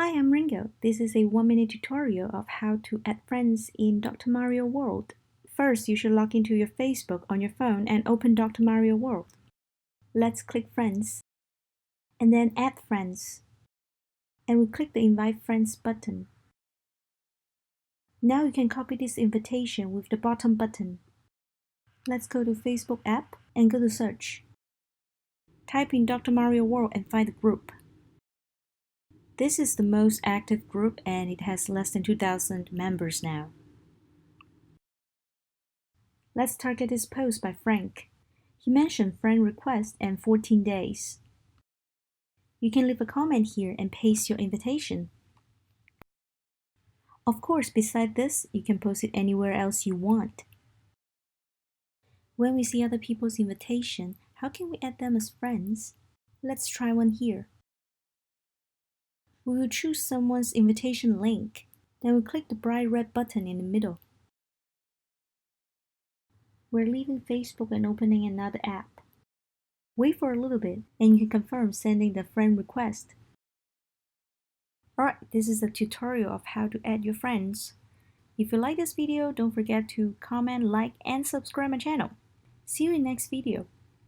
Hi, I'm Ringo. This is a 1-minute tutorial of how to add friends in Dr. Mario World. First, you should log into your Facebook on your phone and open Dr. Mario World. Let's click Friends, and then Add Friends. And we click the Invite Friends button. Now you can copy this invitation with the bottom button. Let's go to Facebook app and go to Search. Type in Dr. Mario World and find the group. This is the most active group and it has less than 2,000 members now. Let's target this post by Frank. He mentioned friend request and 14 days. You can leave a comment here and paste your invitation. Of course, beside this, you can post it anywhere else you want. When we see other people's invitation, how can we add them as friends? Let's try one here. We will choose someone's invitation link. Then we click the bright red button in the middle. We're leaving Facebook and opening another app. Wait for a little bit and you can confirm sending the friend request. Alright, this is a tutorial of how to add your friends. If you like this video, don't forget to comment, like, and subscribe my channel. See you in next video.